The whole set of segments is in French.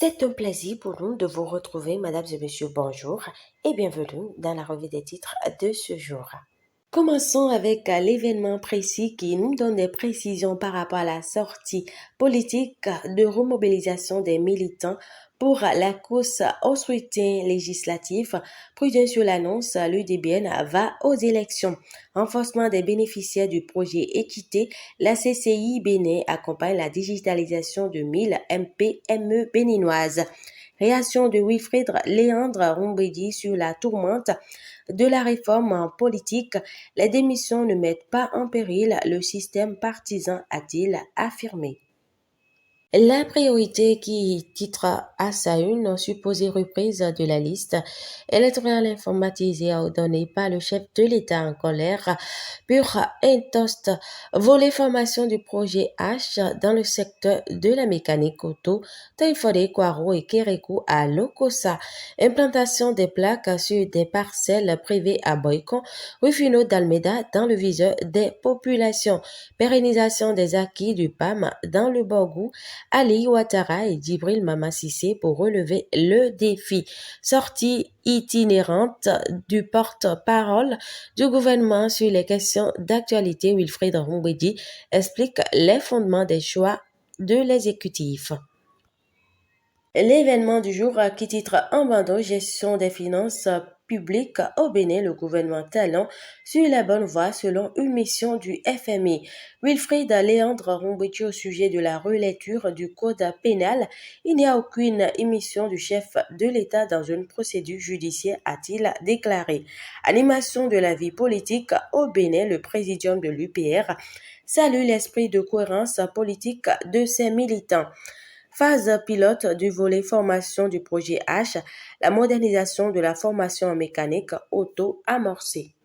C'est un plaisir pour nous de vous retrouver, mesdames et messieurs, bonjour et bienvenue dans la revue des titres de ce jour. Commençons avec l'événement précis qui nous donne des précisions par rapport à la sortie politique de remobilisation des militants pour la course au scrutin législatif. Prudent sur l'annonce, l'UDBN va aux élections. Renforcement des bénéficiaires du projet Équité, la CCI Bénin accompagne la digitalisation de 1000 MPME béninoises. Réaction de Wilfried Léandre Rombedi sur la tourmente de la réforme politique. Les démissions ne mettent pas en péril le système partisan, a-t-il affirmé. La priorité qui titre à sa une supposée reprise de la liste électorale informatisée ordonnée par le chef de l'État en colère pour Intost, volet formation du projet H dans le secteur de la mécanique auto, Taïfodé, Kwaro et Kérékou à Lokosa, implantation des plaques sur des parcelles privées à Boycon, Rufino d'Almeida dans le viseur des populations, pérennisation des acquis du PAM dans le Borgou, Ali Ouattara et Djibril Mamassissé pour relever le défi. Sortie itinérante du porte-parole du gouvernement sur les questions d'actualité, Wilfried Rombedi explique les fondements des choix de l'exécutif. L'événement du jour qui titre en bandeau gestion des finances publiques au Bénin, le gouvernement talent sur la bonne voie selon une mission du FMI. Wilfried Léandre Rombedi au sujet de la relecture du code pénal. Il n'y a aucune émission du chef de l'État dans une procédure judiciaire, a-t-il déclaré. Animation de la vie politique au Bénin, le présidium de l'UPR salue l'esprit de cohérence politique de ses militants. Phase pilote du volet formation du projet H, la modernisation de la formation en mécanique auto amorcée.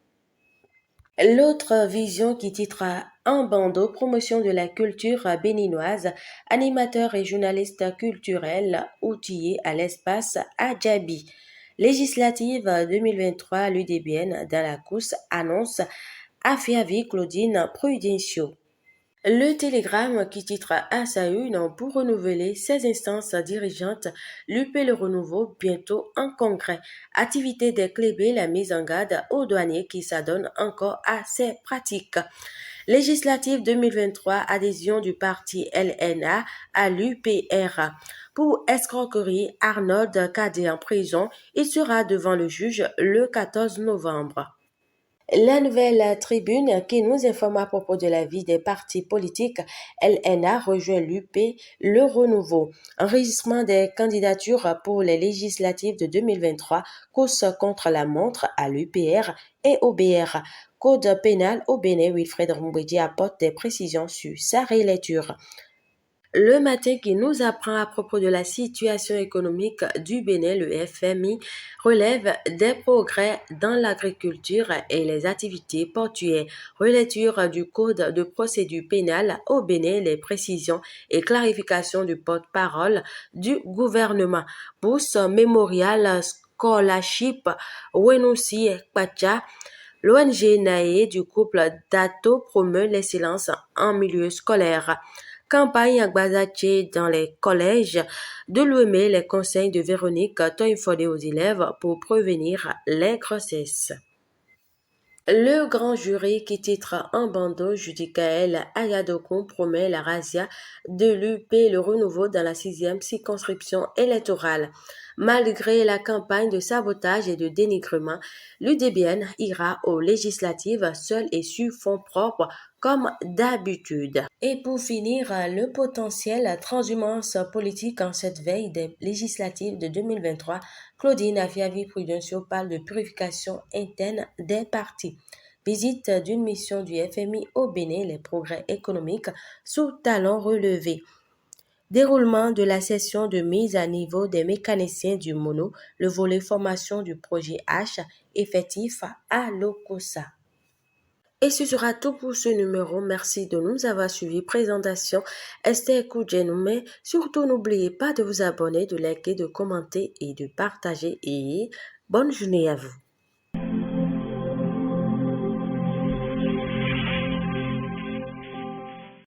L'autre vision qui titre en bandeau promotion de la culture béninoise, animateur et journaliste culturel outillé à l'espace à Djabi. Législative 2023, l'UDBN dans la course annonce Afiavi Claudine Prudencio. Le Télégramme qui titre à sa une pour renouveler ses instances dirigeantes, l'UP le renouveau bientôt en congrès. Activité des clébés, la mise en garde aux douaniers qui s'adonnent encore à ces pratiques. Législative 2023, adhésion du parti LNA à l'UPR. Pour escroquerie, Arnold Cadet en prison, il sera devant le juge le 14 novembre. La nouvelle tribune qui nous informe à propos de la vie des partis politiques, LNA rejoint l'UP, le renouveau. Enregistrement des candidatures pour les législatives de 2023, course contre la montre à l'UPR et au BR. Code pénal au Bénin, Wilfried Rombedi apporte des précisions sur sa relecture. Le matin qui nous apprend à propos de la situation économique du Bénin, le FMI relève des progrès dans l'agriculture et les activités portuaires. Relecture du code de procédure pénale au Bénin, les précisions et clarifications du porte-parole du gouvernement. Bourse mémoriale scholarship Wenoussi Pacha. L'ONG NAE du couple Dato promeut l'excellence en milieu scolaire. Campagne à Gbazaché dans les collèges de l'UEME, les conseils de Véronique Toinfodé aux élèves pour prévenir les grossesses. Le grand jury qui titre en bandeau Judicaël Ayadokun promet la razzia de l'UP le renouveau dans la 6e circonscription électorale. Malgré la campagne de sabotage et de dénigrement, l'UDBN ira aux législatives seul et sur fonds propres comme d'habitude. Et pour finir, le potentiel transhumance politique en cette veille des législatives de 2023, Claudine Afiavi Prudencio parle de purification interne des partis. Visite d'une mission du FMI au Bénin, les progrès économiques sous talons relevés. Déroulement de la session de mise à niveau des mécaniciens du mono, le volet formation du projet H effectif à Lokosa. Et ce sera tout pour ce numéro. Merci de nous avoir suivis. Présentation Esther Koudjenoume. Surtout, n'oubliez pas de vous abonner, de liker, de commenter et de partager. Et bonne journée à vous.